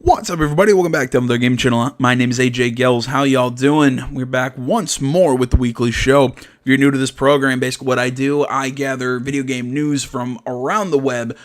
What's up, everybody? Welcome back to the Game Channel. My name is AJ Gels. How y'all doing? We're back once more with the weekly show. If you're new to this program, basically what I do, I gather video game news from around the web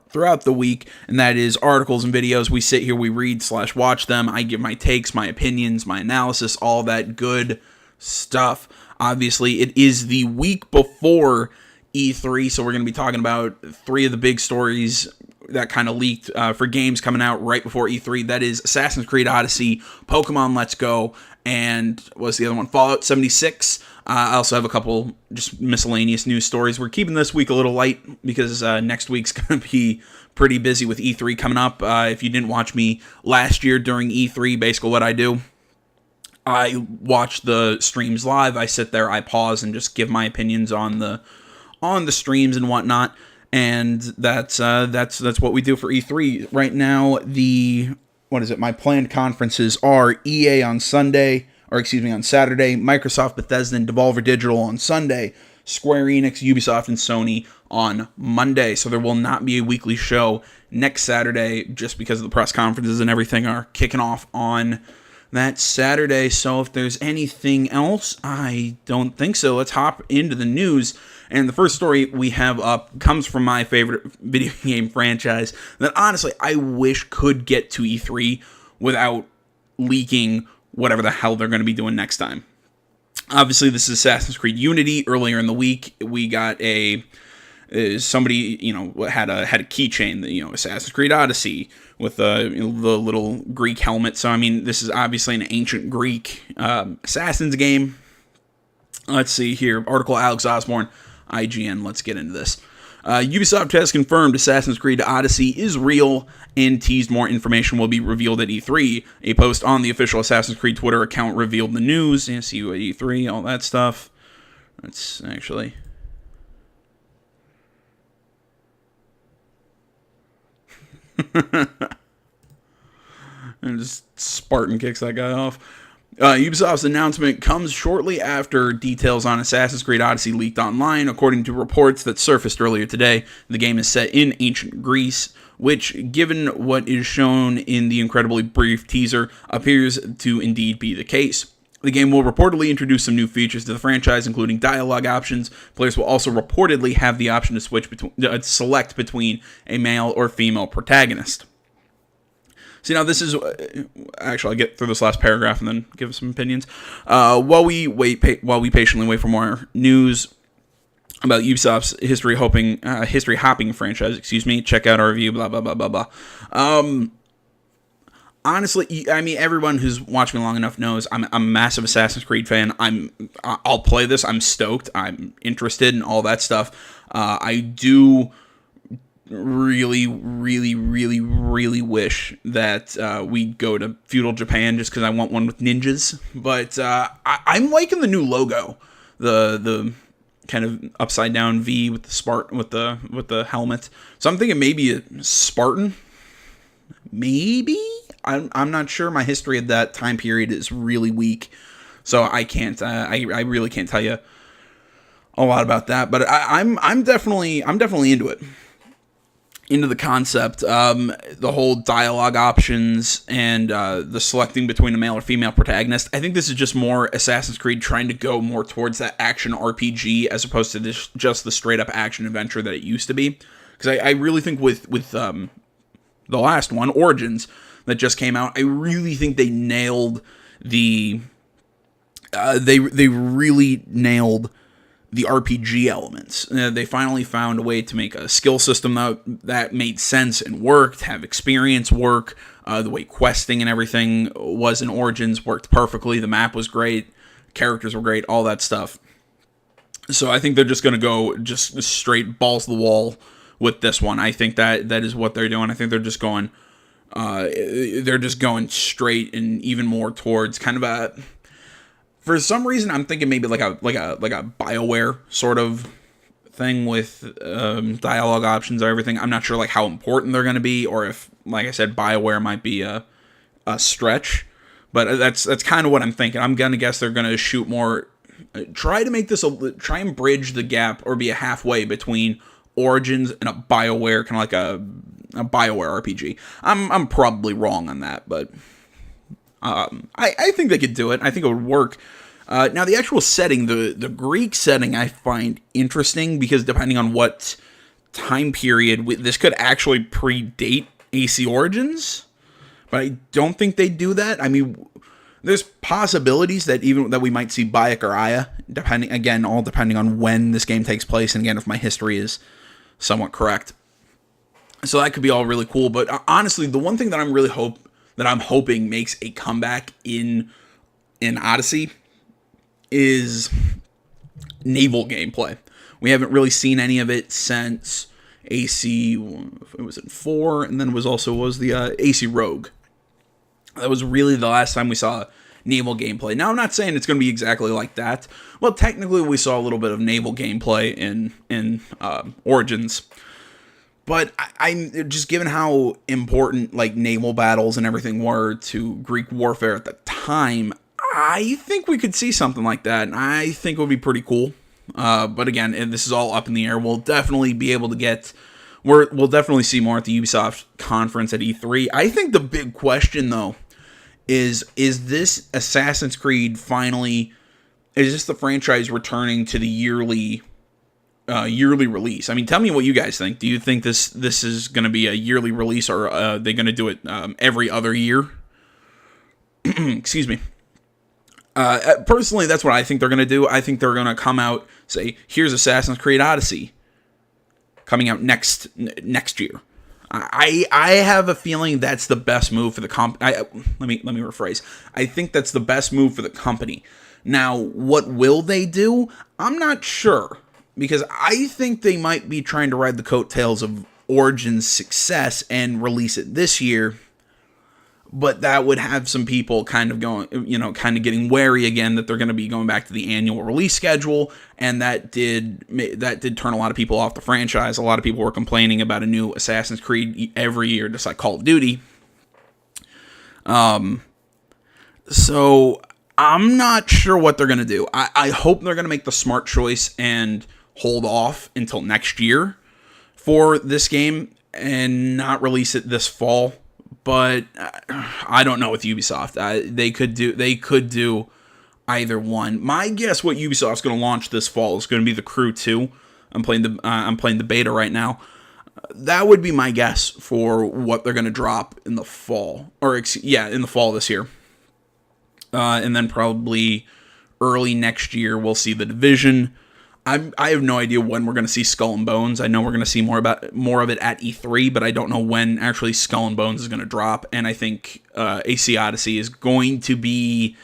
throughout the week, and that is articles and videos. We sit here, we read/watch them. I give my takes, my opinions, my analysis, all that good stuff. Obviously, it is the week before E3, so we're going to be talking about three of the big stories that kind of leaked for games coming out right before E3. That is Assassin's Creed Odyssey, Pokemon Let's Go, and what's the other one? Fallout 76. I also have a couple just miscellaneous news stories. We're keeping this week a little light because next week's going to be pretty busy with E3 coming up. If you didn't watch me last year during E3, basically what I do, I watch the streams live. I sit there, I pause, and just give my opinions on the streams and whatnot. And that's what we do for E3 right now. My planned conferences are EA on Saturday, Microsoft, Bethesda, and Devolver Digital on Sunday, Square Enix, Ubisoft, and Sony on Monday. So there will not be a weekly show next Saturday just because of the press conferences and everything are kicking off on that Saturday. So if there's anything else, I don't think so. Let's hop into the news. And the first story we have up comes from my favorite video game franchise that honestly I wish could get to E3 without leaking whatever the hell they're going to be doing next time. Obviously, this is Assassin's Creed Unity. Earlier in the week, we got somebody had a keychain, Assassin's Creed Odyssey with the little Greek helmet. So I mean, this is obviously an ancient Greek Assassin's game. Let's see here. Article Alex Osborne, IGN. Let's get into this. Ubisoft has confirmed Assassin's Creed Odyssey is real and teased more information will be revealed at E3. A post on the official Assassin's Creed Twitter account revealed the news. See you at E3, all that stuff. Let's actually... and just Spartan kicks that guy off. Ubisoft's announcement comes shortly after details on Assassin's Creed Odyssey leaked online. According to reports that surfaced earlier today, the game is set in ancient Greece, which, given what is shown in the incredibly brief teaser, appears to indeed be the case. The game will reportedly introduce some new features to the franchise, including dialogue options. Players will also reportedly have the option to select between a male or female protagonist. See, now this is... Actually, I'll get through this last paragraph and then give some opinions. While we patiently wait for more news about Ubisoft's history hopping franchise, check out our review, blah, blah, blah, blah, blah. Honestly, I mean, everyone who's watched me long enough knows I'm a massive Assassin's Creed fan. I'll play this. I'm stoked. I'm interested in all that stuff. I do really, really, really, really wish that we'd go to feudal Japan just because I want one with ninjas. But I'm liking the new logo, the kind of upside down V with the Spartan with the helmet. So I'm thinking maybe a Spartan, maybe. I'm not sure. My history of that time period is really weak, so I can't. I really can't tell you a lot about that. But I'm definitely into it. Into the concept, the whole dialogue options and the selecting between a male or female protagonist. I think this is just more Assassin's Creed trying to go more towards that action RPG as opposed to just the straight up action adventure that it used to be. Because I really think with the last one, Origins, that just came out, I really think they nailed the they really nailed the RPG elements. They finally found a way to make a skill system that made sense and worked, have experience work. The way questing and everything was in Origins worked perfectly. The map was great, characters were great, all that stuff. So I think they're just going to go just straight balls to the wall with this one. I think that is what they're doing. I think they're just going straight and even more towards kind of a... For some reason, I'm thinking maybe like a BioWare sort of thing with dialogue options or everything. I'm not sure like how important they're going to be, or if, like I said, BioWare might be a stretch. But that's kind of what I'm thinking. I'm gonna guess they're gonna shoot more, try and bridge the gap or be a halfway between Origins and a BioWare kind of like a BioWare RPG. I'm probably wrong on that, but I think they could do it. I think it would work. Now, the actual setting, the Greek setting, I find interesting because depending on what time period, this could actually predate AC Origins, but I don't think they do that. I mean, there's possibilities that we might see Bayek or Aya, depending on when this game takes place, and again, if my history is somewhat correct. So that could be all really cool. But honestly, the one thing that I'm hoping makes a comeback in Odyssey is naval gameplay. We haven't really seen any of it since AC. It was in 4, and then was the AC Rogue. That was really the last time we saw naval gameplay. Now, I'm not saying it's going to be exactly like that. Well, technically, we saw a little bit of naval gameplay in Origins. But I'm just, given how important like naval battles and everything were to Greek warfare at the time, I think we could see something like that. And I think it would be pretty cool. But again, and this is all up in the air. We'll definitely be able to get. We'll definitely see more at the Ubisoft conference at E3. I think the big question though is this Assassin's Creed finally? Is this the franchise returning to the yearly release? I mean, tell me what you guys think. Do you think this is going to be a yearly release, or are they going to do it every other year? Excuse me. Personally, that's what I think they're going to do. I think they're going to come out, say, here's Assassin's Creed Odyssey coming out next year. I have a feeling that's the best move for the let me rephrase. I think that's the best move for the company. Now, what will they do? I'm not sure, because I think they might be trying to ride the coattails of Origin's success and release it this year. But that would have some people kind of getting wary again that they're going to be going back to the annual release schedule, and that did turn a lot of people off the franchise. A lot of people were complaining about a new Assassin's Creed every year, just like Call of Duty. So I'm not sure what they're going to do. I hope they're going to make the smart choice and hold off until next year for this game and not release it this fall. But I don't know with Ubisoft. They could do either one. My guess, what Ubisoft's going to launch this fall is going to be The Crew 2. I'm playing the beta right now. That would be my guess for what they're going to drop in the fall, in the fall this year. And then probably early next year we'll see The Division. I have no idea when we're going to see Skull and Bones. I know we're going to see more of it at E3, but I don't know when actually Skull and Bones is going to drop. And I think AC Odyssey is going to be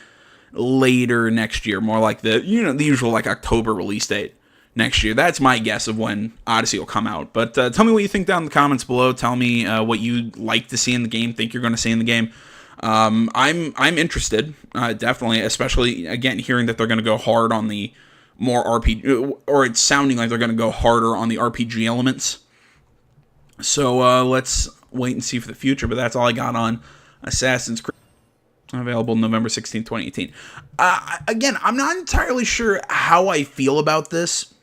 later next year, more like the usual like October release date next year. That's my guess of when Odyssey will come out. But tell me what you think down in the comments below. Tell me what you'd like to see in the game, think you're going to see in the game. I'm interested, definitely, especially again hearing that they're going to go hard on the more RPG, or it's sounding like they're going to go harder on the RPG elements. So let's wait and see for the future. But that's all I got on Assassin's Creed. Available November 16, 2018. Again, I'm not entirely sure how I feel about this,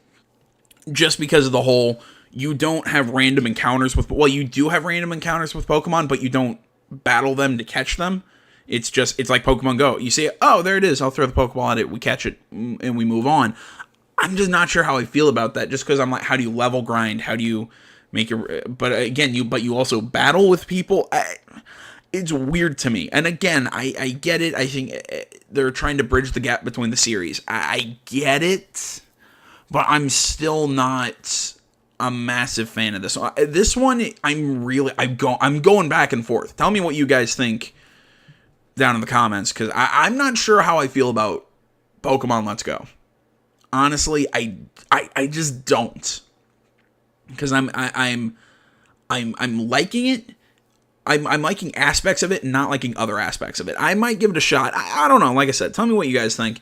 just because of the whole, you don't have random encounters with, well, you do have random encounters with Pokemon, but you don't battle them to catch them. It's like Pokemon Go. You see, oh, there it is. I'll throw the Pokeball at it. We catch it, and we move on. I'm just not sure how I feel about that, just because I'm like, how do you level grind? How do you make it? But again, you also battle with people. It's weird to me. And again, I get it. I think they're trying to bridge the gap between the series. I get it, but I'm still not a massive fan of this one. This one, I'm going back and forth. Tell me what you guys think down in the comments, because I'm not sure how I feel about Pokemon Let's Go. Honestly, I just don't, because I'm liking it. I'm liking aspects of it and not liking other aspects of it. I might give it a shot. I don't know. Like I said, tell me what you guys think.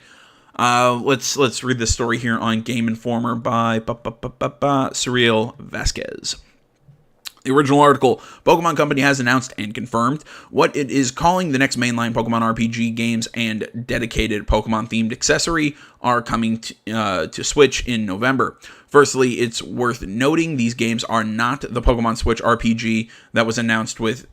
Let's read this story here on Game Informer by Surreal Vasquez. The original article, Pokemon Company has announced and confirmed what it is calling the next mainline Pokemon RPG games, and dedicated Pokemon-themed accessory are coming to Switch in November. Firstly, it's worth noting these games are not the Pokemon Switch RPG that was announced with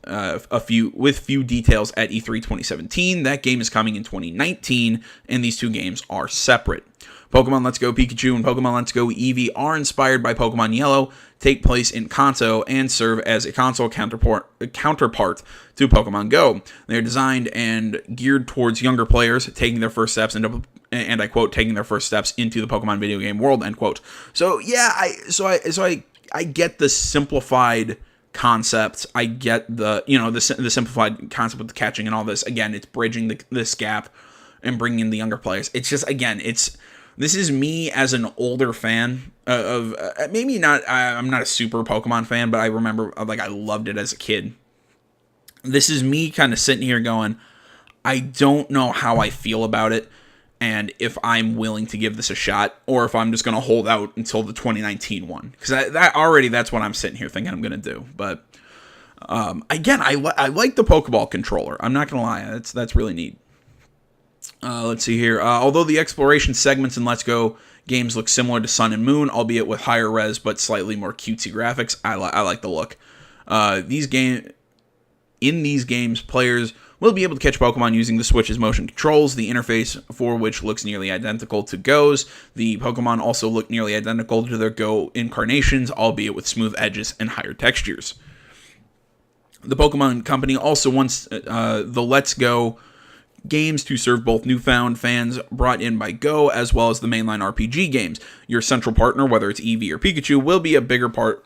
few details at E3 2017. That game is coming in 2019, and these two games are separate. Pokemon Let's Go Pikachu and Pokemon Let's Go Eevee are inspired by Pokemon Yellow, take place in Kanto, and serve as a console counterpart to Pokemon Go. They are designed and geared towards younger players taking their first steps into, and I quote, taking their first steps into the Pokemon video game world, end quote. So yeah, I get the simplified concept. I get the the simplified concept with the catching and all this. Again, it's bridging this gap and bringing in the younger players. It's just, again, this is me as an older fan of maybe not. I'm not a super Pokemon fan, but I remember I loved it as a kid. This is me kind of sitting here going, I don't know how I feel about it, and if I'm willing to give this a shot, or if I'm just going to hold out until the 2019 one, because that's what I'm sitting here thinking I'm going to do. But again, I like the Pokeball controller. I'm not going to lie, that's really neat. Let's see here. Although the exploration segments in Let's Go games look similar to Sun and Moon, albeit with higher res but slightly more cutesy graphics, I like the look. In these games, players will be able to catch Pokemon using the Switch's motion controls, the interface for which looks nearly identical to Go's. The Pokemon also look nearly identical to their Go incarnations, albeit with smooth edges and higher textures. The Pokemon Company also wants the Let's Go games to serve both newfound fans brought in by Go as well as the mainline RPG games. Your central partner, whether it's Eevee or Pikachu, will be a bigger part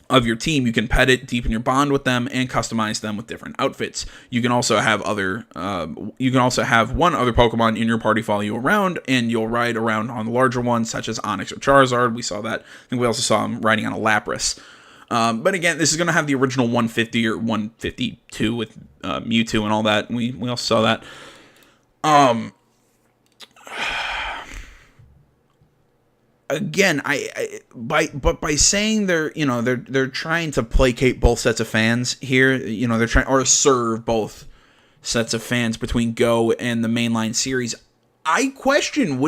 of your team. You can pet it, deepen your bond with them, and customize them with different outfits. You can also have one other Pokemon in your party follow you around, and you'll ride around on the larger ones such as Onix or Charizard. We saw that. I think we also saw him riding on a Lapras. But again, this is going to have the original 150 or 152 with Mewtwo and all that. We also saw that. Again, by saying they're trying to placate both sets of fans here. They're trying or serve both sets of fans between Go and the mainline series. I question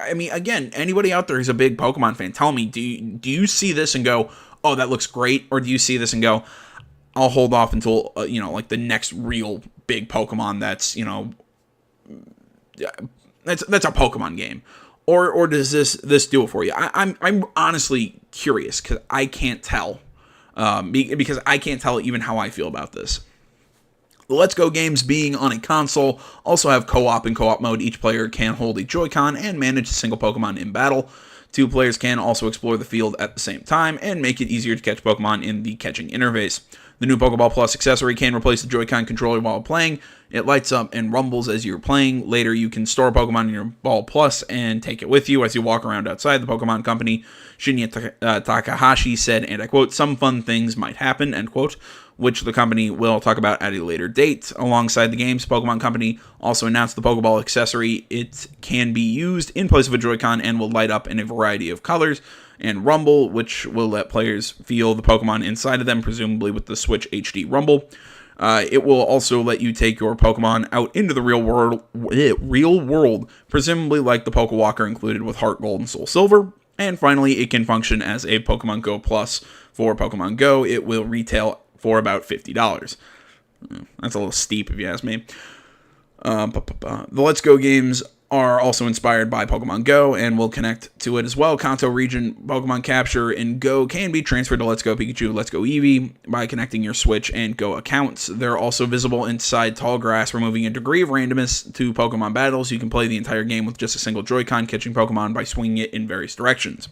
again, anybody out there who's a big Pokemon fan, tell me, do you see this and go, oh, that looks great? Or do you see this and go, I'll hold off until, the next real big Pokemon that's a Pokemon game? Or does this do it for you? I'm honestly curious, because I can't tell. Because I can't tell even how I feel about this. The Let's Go games, being on a console, also have co-op and co-op mode. Each player can hold a Joy-Con and manage a single Pokemon in battle. Two players can also explore the field at the same time and make it easier to catch Pokemon in the catching interface. The new Pokeball Plus accessory can replace the Joy-Con controller while playing. It lights up and rumbles as you're playing. Later, you can store Pokemon in your Ball Plus and take it with you as you walk around outside. The Pokemon Company, Shinya Takahashi, said, and I quote, "Some fun things might happen," end quote, which the company will talk about at a later date. Alongside the games, Pokemon Company also announced the Pokeball accessory. It can be used in place of a Joy-Con and will light up in a variety of colors, and rumble, which will let players feel the Pokemon inside of them, presumably with the Switch HD Rumble. It will also let you take your Pokemon out into the real world, presumably like the Pokewalker included with Heart Gold and Soul Silver. And finally, it can function as a Pokemon Go Plus for Pokemon Go. It will retail for about $50. That's a little steep if you ask me. The Let's Go games are also inspired by Pokemon Go and will connect to it as well. Kanto region Pokemon capture in Go can be transferred to Let's Go Pikachu, Let's Go Eevee by connecting your Switch and Go accounts. They're also visible inside tall grass, removing a degree of randomness to Pokemon battles. You can play the entire game with just a single Joy-Con, catching Pokemon by swinging it in various directions.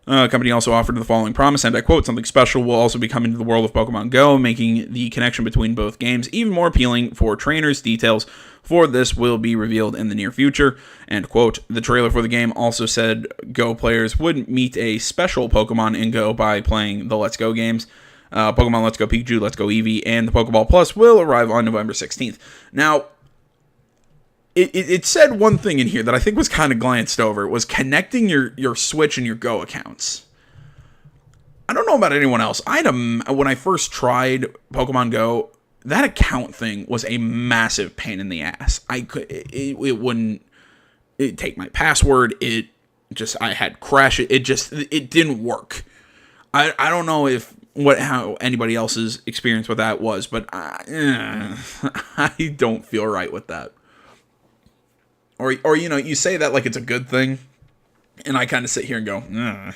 Company also offered the following promise, and I quote, "Something special will also be coming to the world of Pokemon Go, making the connection between both games even more appealing for trainers. Details for this will be revealed in the near future," end quote. The trailer for the game also said Go players would meet a special Pokemon in Go by playing the Let's Go games. Pokemon Let's Go Pikachu, Let's Go Eevee, and the Pokeball Plus will arrive on November 16th. Now, It said one thing in here that I think was kind of glanced over. It was connecting your Switch and your Go accounts. I don't know about anyone else. When I first tried Pokemon Go, that account thing was a massive pain in the ass. It wouldn't take my password. I had crash. It didn't work. I don't know how anybody else's experience with that was, but I don't feel right with that. Or you say that like it's a good thing, and I kind of sit here and go, ugh.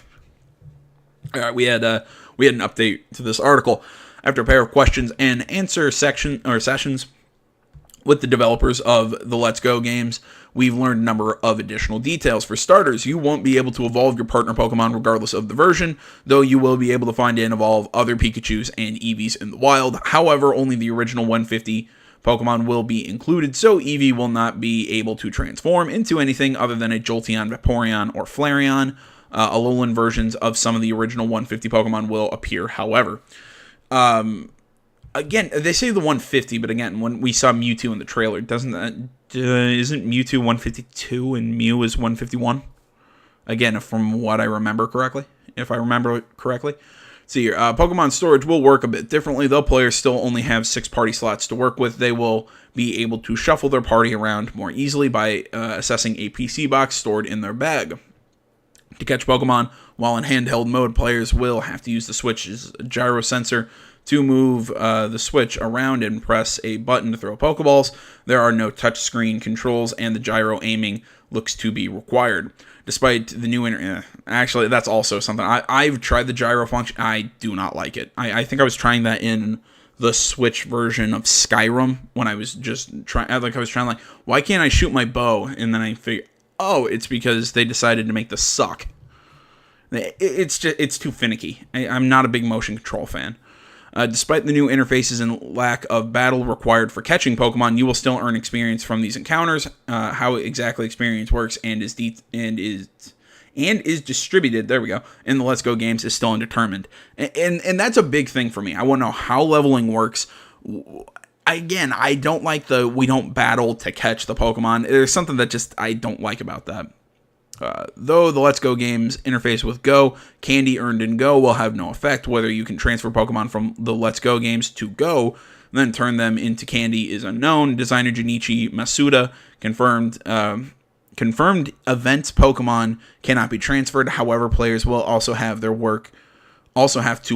All right, we had an update to this article. After a pair of questions and answer sessions with the developers of the Let's Go games, we've learned a number of additional details. For starters, you won't be able to evolve your partner Pokemon regardless of the version, though you will be able to find and evolve other Pikachus and Eevees in the wild. However, only the original 150 Pokemon will be included, so Eevee will not be able to transform into anything other than a Jolteon, Vaporeon, or Flareon. Alolan versions of some of the original 150 Pokemon will appear, however. Again, they say the 150, but again, when we saw Mewtwo in the trailer, isn't Mewtwo 152 and Mew is 151? Again, from what I remember correctly, if I remember it correctly. See here, Pokemon storage will work a bit differently, though players still only have 6 party slots to work with. They will be able to shuffle their party around more easily by accessing a PC box stored in their bag. To catch Pokemon while in handheld mode, players will have to use the Switch's gyro sensor to move the Switch around and press a button to throw Pokeballs. There are no touchscreen controls, and the gyro aiming looks to be required. Despite the new actually, that's also something. I've tried the gyro function. I do not like it. I think I was trying that in the Switch version of Skyrim when I was just trying. Why can't I shoot my bow? And then I figured, oh, it's because they decided to make this suck. It's too finicky. I'm not a big motion control fan. Despite the new interfaces and lack of battle required for catching Pokemon, you will still earn experience from these encounters. How exactly experience works and is distributed, there we go, in the Let's Go games is still undetermined. And that's a big thing for me. I want to know how leveling works. Again, I don't like we don't battle to catch the Pokemon. There's something that just I don't like about that. Though the Let's Go games interface with Go, candy earned in Go will have no effect. Whether you can transfer Pokemon from the Let's Go games to Go, then turn them into candy is unknown. Designer Junichi Masuda confirmed event Pokemon cannot be transferred. However, players will also have to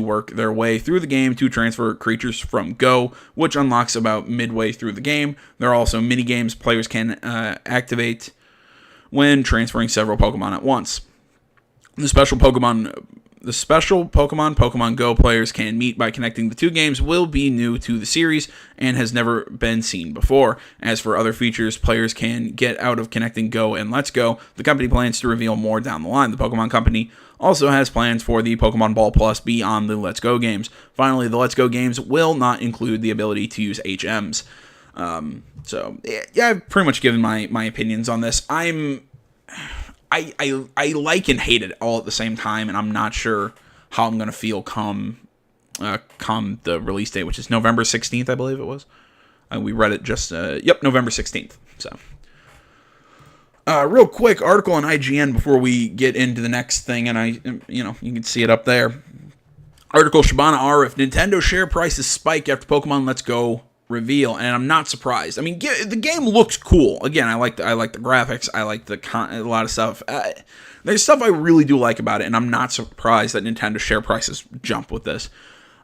work their way through the game to transfer creatures from Go, which unlocks about midway through the game. There are also mini games players can activate when transferring several Pokemon at once. The special Pokemon Go players can meet by connecting the two games will be new to the series and has never been seen before. As for other features players can get out of connecting Go and Let's Go, the company plans to reveal more down the line. The Pokemon Company also has plans for the Pokemon Ball Plus beyond the Let's Go games. Finally, the Let's Go games will not include the ability to use HMs. So yeah, I've pretty much given my opinions on this. I like and hate it all at the same time, and I'm not sure how I'm gonna feel come the release date, which is November 16th, I believe it was. We read it just November 16th. So real quick article on IGN before we get into the next thing, and you can see it up there. Article Shabana R, if Nintendo share prices spike after Pokemon Let's Go reveal, and I'm not surprised. I mean, the game looks cool. Again, I like the graphics. I like a lot of stuff. There's stuff I really do like about it, and I'm not surprised that Nintendo share prices jump with this.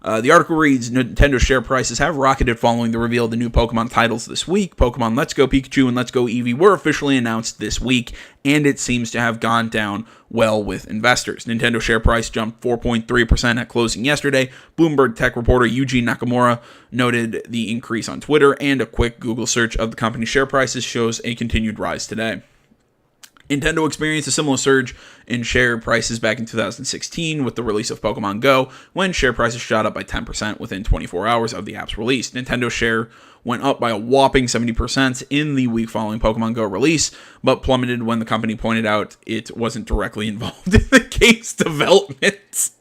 The article reads, Nintendo share prices have rocketed following the reveal of the new Pokemon titles this week. Pokemon Let's Go Pikachu and Let's Go Eevee were officially announced this week, and it seems to have gone down well with investors. Nintendo share price jumped 4.3% at closing yesterday. Bloomberg tech reporter Yuji Nakamura noted the increase on Twitter, and a quick Google search of the company's share prices shows a continued rise today. Nintendo experienced a similar surge in share prices back in 2016 with the release of Pokemon Go, when share prices shot up by 10% within 24 hours of the app's release. Nintendo's share went up by a whopping 70% in the week following Pokemon Go release, but plummeted when the company pointed out it wasn't directly involved in the game's development.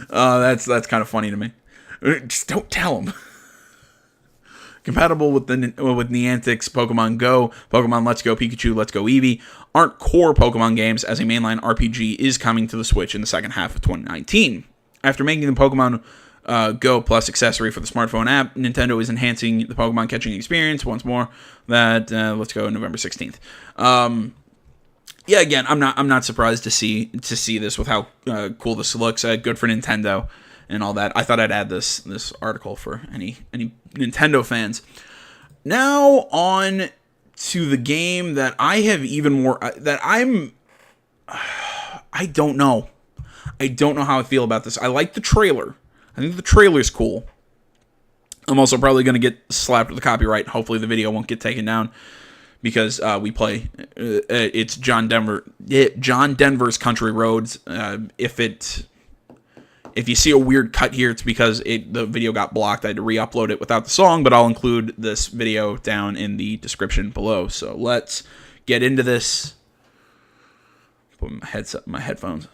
That's kind of funny to me. Just don't tell them. compatible with Niantic's Pokemon Go, Pokemon Let's Go Pikachu, Let's Go Eevee, aren't core Pokemon games, as a mainline RPG is coming to the Switch in the second half of 2019. After making the Pokemon Go Plus accessory for the smartphone app, Nintendo is enhancing the Pokemon catching experience once more. That Let's Go November 16th. Yeah, again, I'm not surprised to see this with how cool this looks. Good for Nintendo and all that. I thought I'd add this article for any Nintendo fans. Now on to the game that I have even more that I don't know. I don't know how I feel about this. I like the trailer. I think the trailer's cool. I'm also probably going to get slapped with the copyright. Hopefully the video won't get taken down because we play. It's John Denver's Country Roads. If you see a weird cut here, it's because the video got blocked. I had to re-upload it without the song, but I'll include this video down in the description below. So let's get into this. Put my headphones.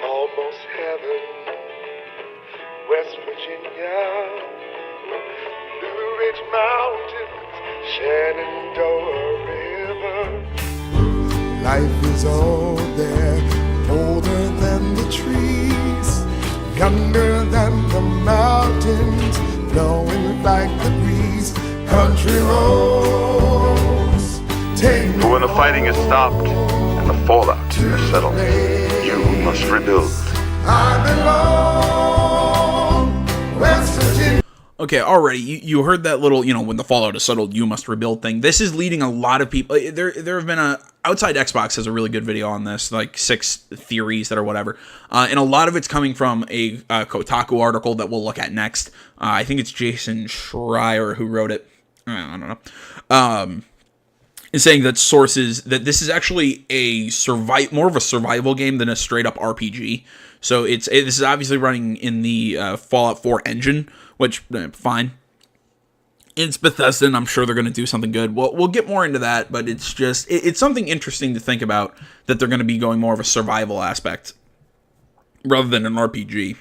Almost heaven, West Virginia, Blue Ridge Mountains, Shenandoah River. Life is all there, older than the trees, younger than the mountains, blowing like the breeze. Country roads, take me. But when the fighting is stopped and the fallout is settled, you must rebuild. I belong, West Virginia. Okay, already, you heard that little, when the fallout is settled, you must rebuild thing. This is leading a lot of people. There have been Outside Xbox has a really good video on this, like 6 theories that are whatever. And a lot of it's coming from a Kotaku article that we'll look at next. I think it's Jason Schreier who wrote it. I don't know. Is saying that sources that this is actually more of a survival game than a straight up RPG. So this is obviously running in the Fallout 4 engine, which fine. It's Bethesda, and I'm sure they're going to do something good. We'll get more into that, but it's just it's something interesting to think about that they're going to be going more of a survival aspect rather than an RPG.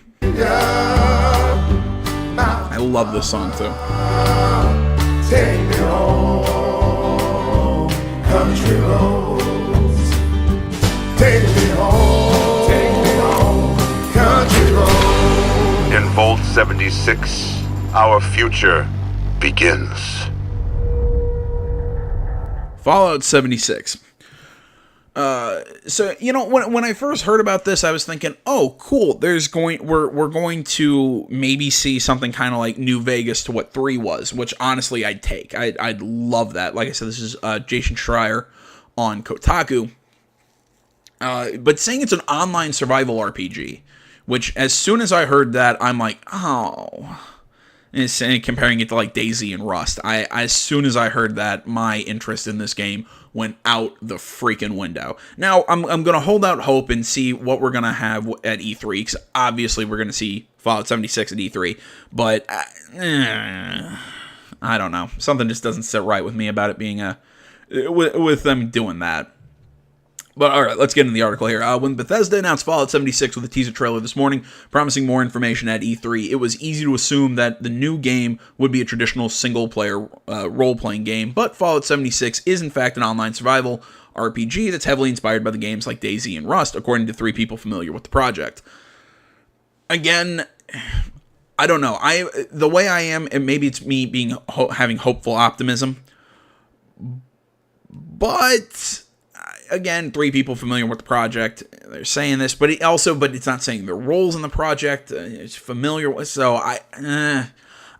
I love this song too. Take me home, country roads. Take me home, country roads. In Vault 76, our future begins. Fallout 76. So when I first heard about this, I was thinking, oh, cool. We're going to maybe see something kind of like New Vegas to what 3 was, which honestly I'd take. I'd love that. Like I said, this is Jason Schreier on Kotaku, but saying it's an online survival RPG, which as soon as I heard that, I'm like, oh. And comparing it to like DayZ and Rust, as soon as I heard that, my interest in this game went out the freaking window. Now, I'm going to hold out hope and see what we're going to have at E3, because obviously we're going to see Fallout 76 at E3, but I don't know. Something just doesn't sit right with me about it being with them doing that. But all right, let's get into the article here. When Bethesda announced Fallout 76 with a teaser trailer this morning, promising more information at E3, it was easy to assume that the new game would be a traditional single-player role-playing game, but Fallout 76 is in fact an online survival RPG that's heavily inspired by the games like DayZ and Rust, according to 3 people familiar with the project. Again, I don't know. The way I am, and maybe it's me having hopeful optimism, but again, 3 people familiar with the project, they're saying this, but it's not saying their roles in the project. It's familiar with, so I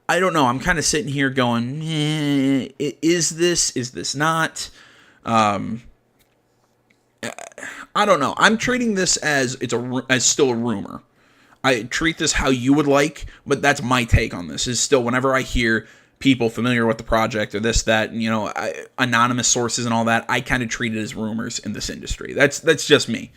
don't know. I'm kind of sitting here going, is this not? I don't know. I'm treating this as as still a rumor. I treat this how you would like, but that's my take on this. Is still whenever I hear people familiar with the project or this, that, anonymous sources and all that, I kind of treat it as rumors in this industry. That's just me.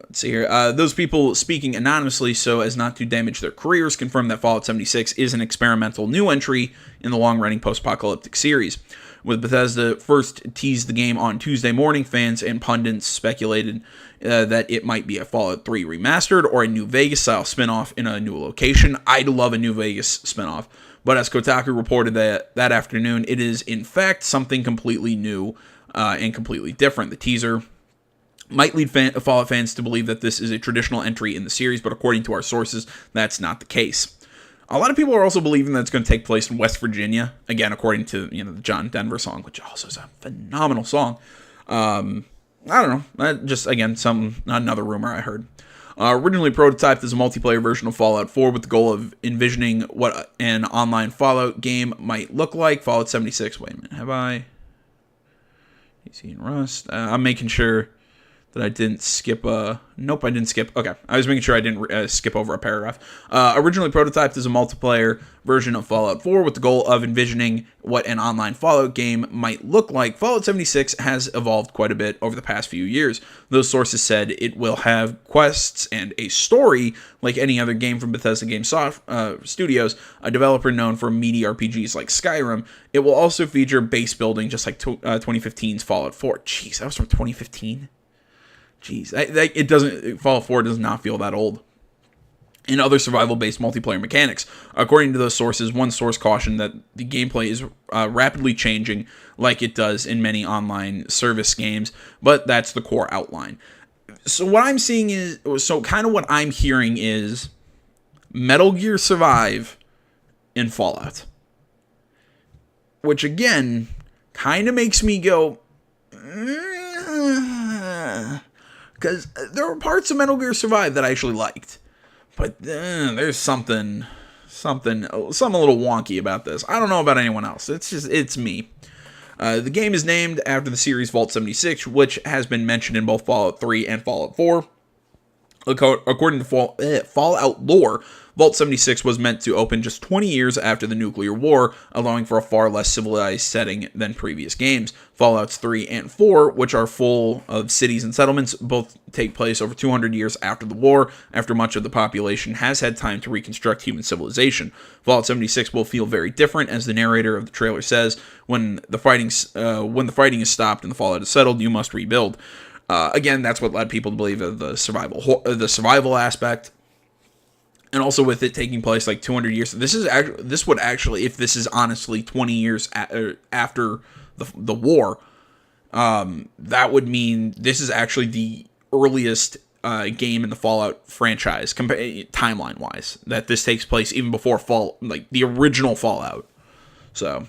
Let's see here. Those people speaking anonymously so as not to damage their careers confirm that Fallout 76 is an experimental new entry in the long-running post-apocalyptic series. With Bethesda first teased the game on Tuesday morning, fans and pundits speculated that it might be a Fallout 3 remastered or a New Vegas-style spin-off in a new location. I'd love a New Vegas spin-off. But as Kotaku reported that afternoon, it is in fact something completely new and completely different. The teaser might lead Fallout fans to believe that this is a traditional entry in the series, but according to our sources, that's not the case. A lot of people are also believing that it's going to take place in West Virginia, again, according to the John Denver song, which also is a phenomenal song. I don't know, just again another rumor I heard. Originally prototyped as a multiplayer version of Fallout 4 with the goal of envisioning what an online Fallout game might look like. Fallout 76. Wait a minute, have I? PC and Rust. I'm making sure that I didn't skip nope, I didn't skip. Okay, I was making sure I didn't skip over a paragraph. Originally prototyped as a multiplayer version of Fallout 4 with the goal of envisioning what an online Fallout game might look like. Fallout 76 has evolved quite a bit over the past few years. Those sources said it will have quests and a story like any other game from Bethesda Game Studios, a developer known for meaty RPGs like Skyrim. It will also feature base building just like 2015's Fallout 4. Jeez, that was from 2015? Jeez, it doesn't. Fallout 4 does not feel that old. And other survival-based multiplayer mechanics. According to those sources, one source cautioned that the gameplay is rapidly changing, like it does in many online service games. But that's the core outline. So what I'm seeing is, what I'm hearing is Metal Gear Survive in Fallout, which again kind of makes me go. Because there were parts of Metal Gear Survive that I actually liked. But there's something a little wonky about this. I don't know about anyone else. It's me. The game is named after the series Vault 76, which has been mentioned in both Fallout 3 and Fallout 4. According to Fallout lore, Vault 76 was meant to open just 20 years after the nuclear war, allowing for a far less civilized setting than previous games. Fallouts 3 and 4, which are full of cities and settlements, both take place over 200 years after the war, after much of the population has had time to reconstruct human civilization. Fallout 76 will feel very different, as the narrator of the trailer says. When the fighting is stopped and the fallout is settled, you must rebuild. Again, that's what led people to believe of the survival aspect. And also with it taking place like 200 years. This would actually, if this is honestly 20 years after the war, that would mean this is actually the earliest game in the Fallout franchise, timeline-wise, that this takes place even before the original Fallout. So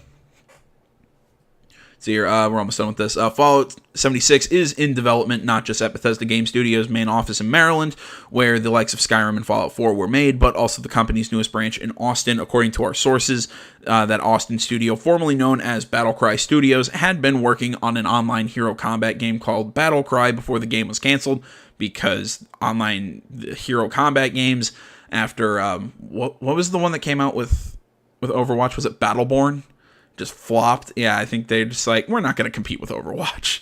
here, we're almost done with this. Fallout 76 is in development, not just at Bethesda Game Studios' main office in Maryland, where the likes of Skyrim and Fallout 4 were made, but also the company's newest branch in Austin. According to our sources, that Austin studio, formerly known as Battlecry Studios, had been working on an online hero combat game called Battlecry before the game was canceled, because online hero combat games, after, what was the one that came out with Overwatch? Was it Battleborn? Just flopped. Yeah, I think they're just like, we're not going to compete with Overwatch.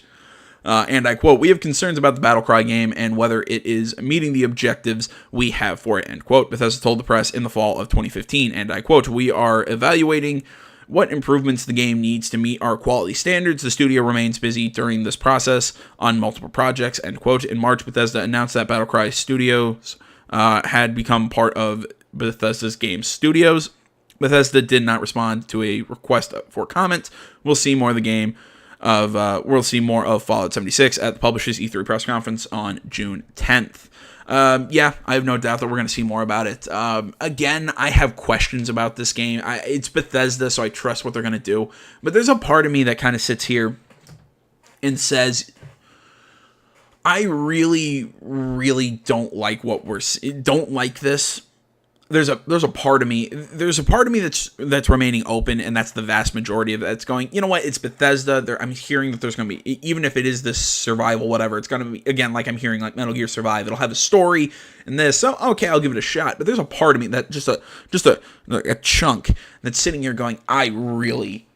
And I quote, "We have concerns about the Battlecry game and whether it is meeting the objectives we have for it," end quote. Bethesda told the press in the fall of 2015, and I quote, "We are evaluating what improvements the game needs to meet our quality standards. The studio remains busy during this process on multiple projects," end quote. In March, Bethesda announced that Battlecry Studios had become part of Bethesda's Game Studios. Bethesda did not respond to a request for comment. We'll see more of Fallout 76 at the publisher's E3 press conference on June 10th. Yeah, I have no doubt that we're going to see more about it. Again, I have questions about this game. It's Bethesda, so I trust what they're going to do. But there's a part of me that kind of sits here and says, I really, really don't like this. there's a part of me that's remaining open, and that's the vast majority of it. It's going, you know what, it's Bethesda. I'm hearing that there's going to be, even if it is this survival whatever, it's going to be, again, like I'm hearing like Metal Gear Survive, it'll have a story and this, so okay, I'll give it a shot. But there's a part of me that just a chunk that's sitting here going, I really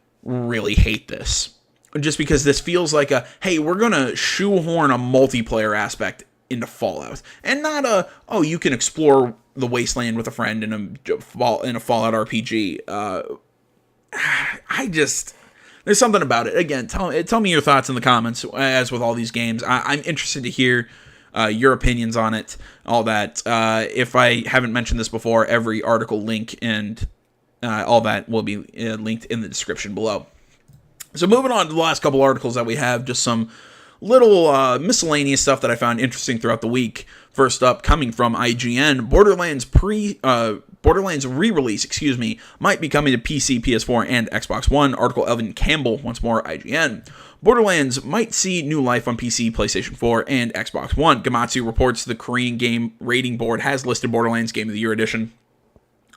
hate this, just because this feels like hey, we're gonna shoehorn a multiplayer aspect into Fallout, and not you can explore the wasteland with a friend in a Fallout RPG. There's something about it. Again, tell me your thoughts in the comments. As with all these games, I'm interested to hear your opinions on it, all that. If I haven't mentioned this before, every article link and all that will be linked in the description below. So moving on to the last couple articles that we have, just some little miscellaneous stuff that I found interesting throughout the week. First up, coming from IGN, Borderlands re-release, might be coming to PC, PS4, and Xbox One. Article Evan Campbell, once more, IGN. Borderlands might see new life on PC, PlayStation 4, and Xbox One. Gamatsu reports the Korean Game Rating Board has listed Borderlands Game of the Year edition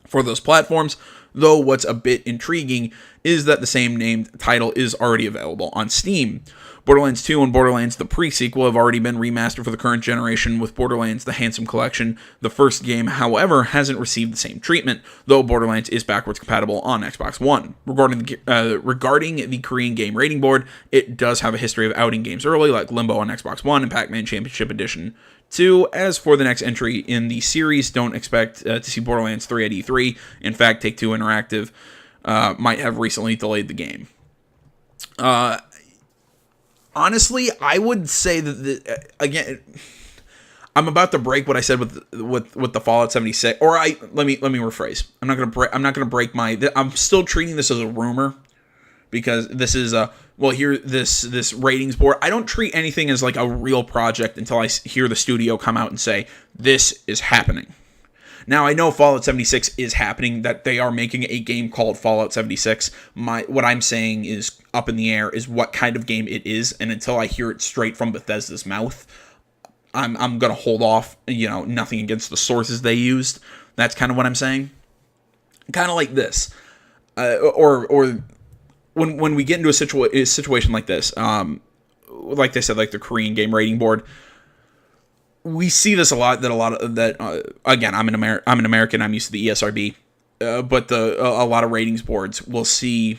for those platforms, though what's a bit intriguing is that the same named title is already available on Steam. Borderlands 2 and Borderlands the pre-sequel have already been remastered for the current generation, with Borderlands the Handsome Collection. The first game, however, hasn't received the same treatment, though Borderlands is backwards compatible on Xbox One. Regarding the Korean Game Rating Board, it does have a history of outing games early, like Limbo on Xbox One and Pac-Man Championship Edition 2. As for the next entry in the series, don't expect to see Borderlands 3 at E3. In fact, Take-Two Interactive might have recently delayed the game. Honestly, I would say that again, I'm about to break what I said with the Fallout 76. Or let me rephrase. I'm not gonna break my. I'm still treating this as a rumor, because this is this ratings board. I don't treat anything as like a real project until I hear the studio come out and say this is happening. Now, I know Fallout 76 is happening, that they are making a game called Fallout 76. What I'm saying is up in the air is what kind of game it is, and until I hear it straight from Bethesda's mouth, I'm going to hold off, nothing against the sources they used. That's kind of what I'm saying. Kind of like this. Or when we get into a situation like this, like they said, like the Korean Game Rating Board, we see this a lot. Again, I'm an American. I'm used to the ESRB, but a lot of ratings boards will see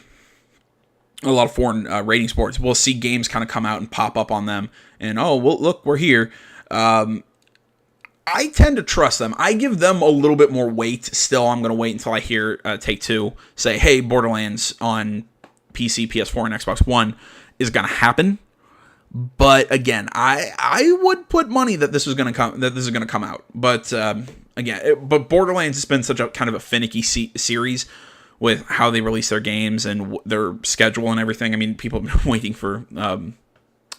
a lot of foreign ratings boards. We'll see games kind of come out and pop up on them, and look, we're here. I tend to trust them. I give them a little bit more weight. Still, I'm going to wait until I hear Take-Two say, "Hey, Borderlands on PC, PS4, and Xbox One is going to happen." But again, I would put money that this is going to come out. But but Borderlands has been such a kind of a finicky series with how they release their games and their schedule and everything. I mean, people have been waiting for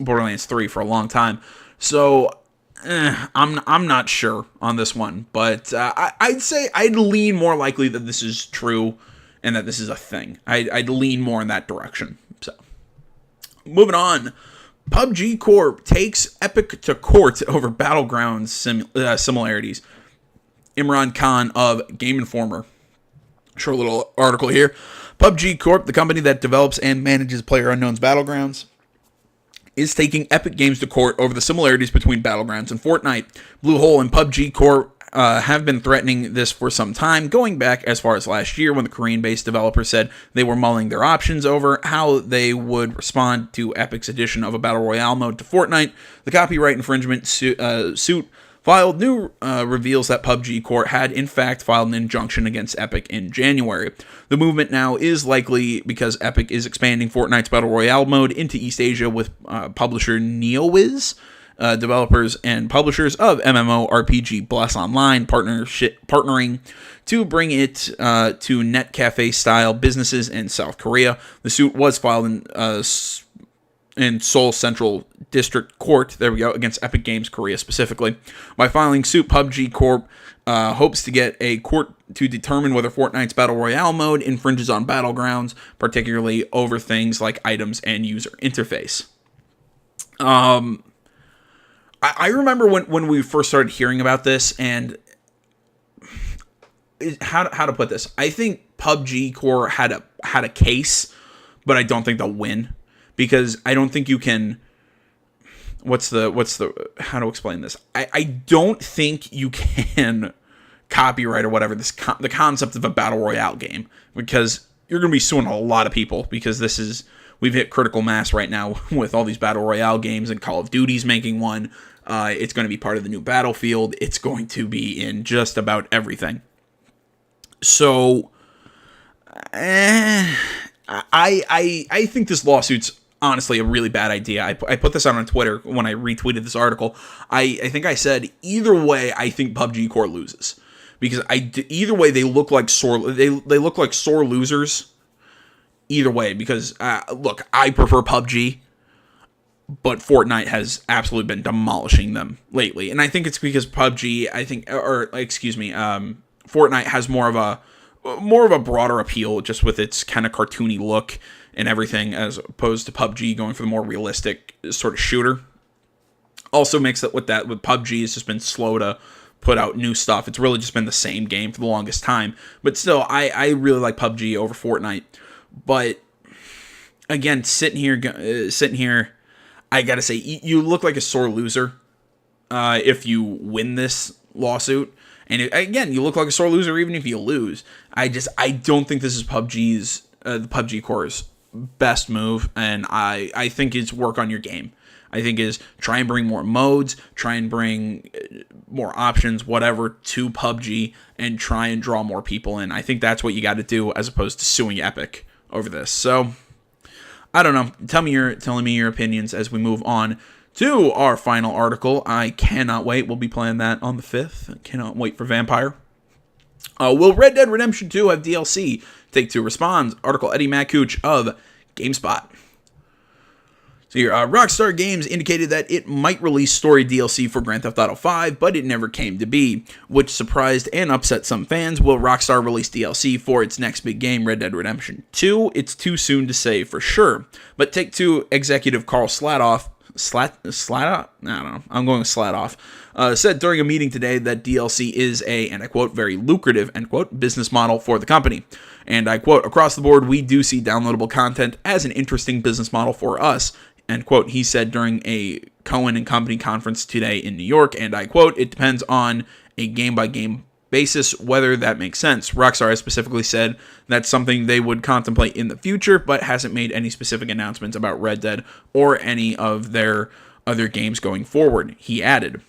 Borderlands 3 for a long time. So I'm not sure on this one, but I'd say I'd lean more likely that this is true and that this is a thing. I'd lean more in that direction. So moving on. PUBG Corp takes Epic to court over Battlegrounds similarities. Imran Khan of Game Informer. Short little article here. PUBG Corp, the company that develops and manages PlayerUnknown's Battlegrounds, is taking Epic Games to court over the similarities between Battlegrounds and Fortnite. Bluehole and PUBG Corp have been threatening this for some time, going back as far as last year when the Korean-based developer said they were mulling their options over how they would respond to Epic's addition of a Battle Royale mode to Fortnite. The copyright infringement suit filed new reveals that PUBG Corp had in fact filed an injunction against Epic in January. The movement now is likely because Epic is expanding Fortnite's Battle Royale mode into East Asia with publisher NeoWiz, developers and publishers of MMORPG Bless Online partnering to bring it to Netcafe-style businesses in South Korea. The suit was filed in Seoul Central District Court, against Epic Games Korea specifically. By filing suit, PUBG Corp hopes to get a court to determine whether Fortnite's Battle Royale mode infringes on Battlegrounds, particularly over things like items and user interface. I remember when we first started hearing about this, and how to put this. I think PUBG Core had a case, but I don't think they'll win because I don't think you can. What's the how to explain this? I don't think you can copyright or whatever the concept of a battle royale game, because you're going to be suing a lot of people, because we've hit critical mass right now with all these battle royale games, and Call of Duty's making one. It's going to be part of the new Battlefield. It's going to be in just about everything. So, I think this lawsuit's honestly a really bad idea. I put this out on Twitter when I retweeted this article. I think I said, either way, I think PUBG Core loses. Because either way, they look like sore losers. Either way, because look, I prefer PUBG, but Fortnite has absolutely been demolishing them lately, and I think it's because PUBG, Fortnite has more of a broader appeal, just with its kind of cartoony look and everything, as opposed to PUBG going for the more realistic sort of shooter. Also makes it with PUBG, it's just been slow to put out new stuff. It's really just been the same game for the longest time. But still, I really like PUBG over Fortnite. But again, sitting here, I gotta say, you look like a sore loser if you win this lawsuit. And again, you look like a sore loser even if you lose. I don't think this is the PUBG Core's best move, and I think it's work on your game. I think is try and bring more modes, try and bring more options, whatever, to PUBG, and try and draw more people in. I think that's what you got to do, as opposed to suing Epic over this. So, I don't know. Telling me your opinions as we move on to our final article. I cannot wait. We'll be playing that on the 5th. I cannot wait for Vampire. Will Red Dead Redemption 2 have DLC? Take-Two responds. Article Eddie Makuch of GameSpot. So here, Rockstar Games indicated that it might release story DLC for Grand Theft Auto 5, but it never came to be, which surprised and upset some fans. Will Rockstar release DLC for its next big game, Red Dead Redemption 2? It's too soon to say for sure. But Take-Two executive Carl Slatoff, I don't know, I'm going with Slatoff, said during a meeting today that DLC is a, and I quote, very lucrative, end quote, business model for the company. And I quote, across the board, we do see downloadable content as an interesting business model for us, end quote, he said during a Cohen and Company conference today in New York, and I quote, it depends on a game-by-game basis whether that makes sense. Rockstar has specifically said that's something they would contemplate in the future, but hasn't made any specific announcements about Red Dead or any of their other games going forward. He added,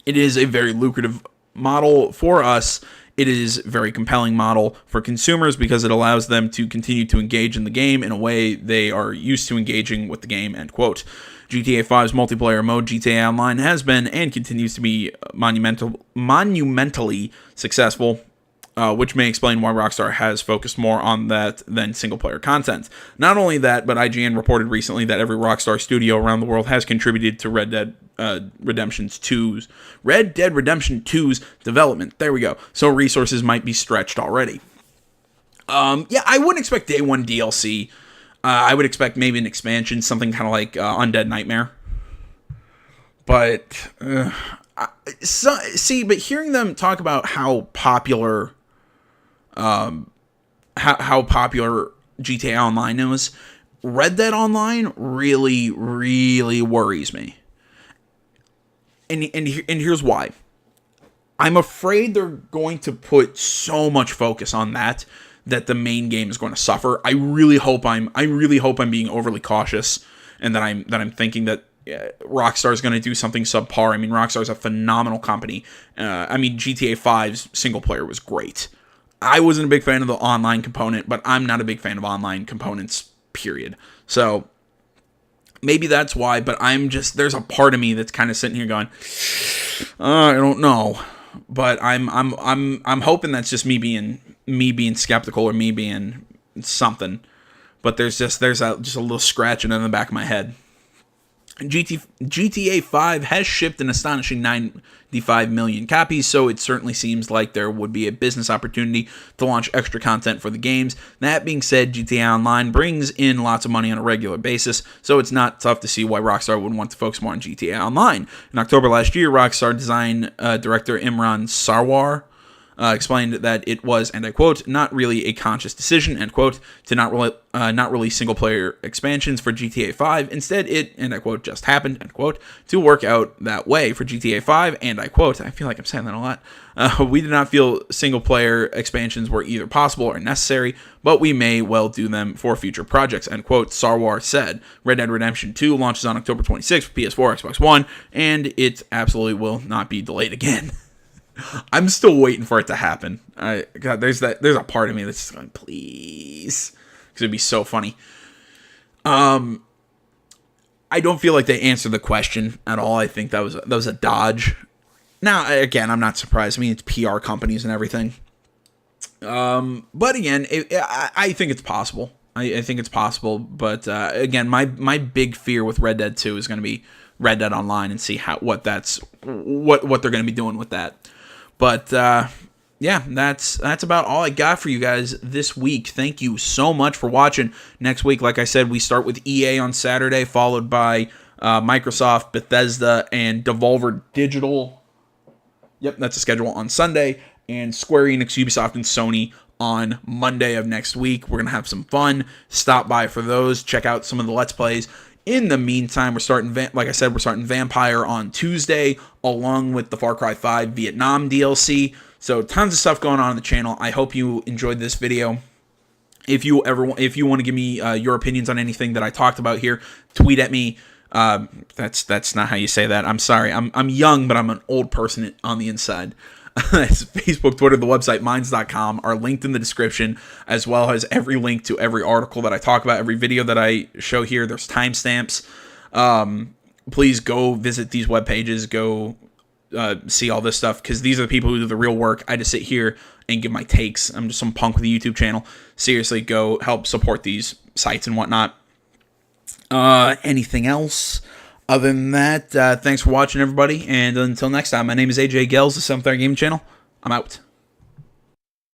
it is a very lucrative model for us. It is a very compelling model for consumers because it allows them to continue to engage in the game in a way they are used to engaging with the game, end quote. GTA 5's multiplayer mode, GTA Online, has been and continues to be monumentally successful, which may explain why Rockstar has focused more on that than single-player content. Not only that, but IGN reported recently that every Rockstar studio around the world has contributed to Red Dead Redemption 2's development. There we go. So resources might be stretched already. Yeah, I wouldn't expect day one DLC. I would expect maybe an expansion, something kind of like Undead Nightmare. But but hearing them talk about how popular GTA Online is, Red Dead Online really, really worries me. And here's why. I'm afraid they're going to put so much focus on that the main game is going to suffer. I really hope I'm being overly cautious, and that I'm thinking that Rockstar is going to do something subpar. I mean, Rockstar is a phenomenal company. GTA 5's single player was great. I wasn't a big fan of the online component, but I'm not a big fan of online components, period. So maybe that's why, but there's a part of me that's kind of sitting here going, I don't know. But I'm hoping that's just me being skeptical, or me being something. But there's a little scratching in the back of my head. GTA 5 has shipped an astonishing 95 million copies, so it certainly seems like there would be a business opportunity to launch extra content for the games. That being said, GTA Online brings in lots of money on a regular basis, so it's not tough to see why Rockstar would want to focus more on GTA Online. In October last year, Rockstar design director Imran Sarwar explained that it was, and I quote, not really a conscious decision, end quote, to not release single-player expansions for GTA 5. Instead, it, and I quote, just happened, end quote, to work out that way for GTA 5, and I quote, I feel like I'm saying that a lot, we did not feel single-player expansions were either possible or necessary, but we may well do them for future projects, end quote, Sarwar said. Red Dead Redemption 2 launches on October 26th for PS4, Xbox One, and it absolutely will not be delayed again. I'm still waiting for it to happen. God, there's a part of me that's just going, please, because it'd be so funny. I don't feel like they answered the question at all. I think that was a dodge. Now, again, I'm not surprised. I mean, it's PR companies and everything. But again, I think it's possible. I think it's possible. But again, my big fear with Red Dead 2 is going to be Red Dead Online and see what they're going to be doing with that. But yeah, that's about all I got for you guys this week. Thank you so much for watching. Next week, like I said, we start with EA on Saturday, followed by Microsoft, Bethesda, and Devolver Digital. Yep, that's a schedule on Sunday. And Square Enix, Ubisoft, and Sony on Monday of next week. We're going to have some fun. Stop by for those. Check out some of the Let's Plays. In the meantime, we're starting Vampire on Tuesday, along with the Far Cry 5 Vietnam DLC. So tons of stuff going on the channel. I hope you enjoyed this video. If you want to give me your opinions on anything that I talked about here, tweet at me. That's not how you say that. I'm sorry. I'm young, but I'm an old person on the inside. It's Facebook, Twitter, the website, minds.com are linked in the description, as well as every link to every article that I talk about, every video that I show here. There's timestamps. Please go visit these web pages. Go see all this stuff, because these are the people who do the real work. I just sit here and give my takes. I'm just some punk with a YouTube channel. Seriously, go help support these sites and whatnot. Anything else? Other than that, thanks for watching, everybody, and until next time, my name is AJ Gels, the 7th Hour Gaming Channel. I'm out.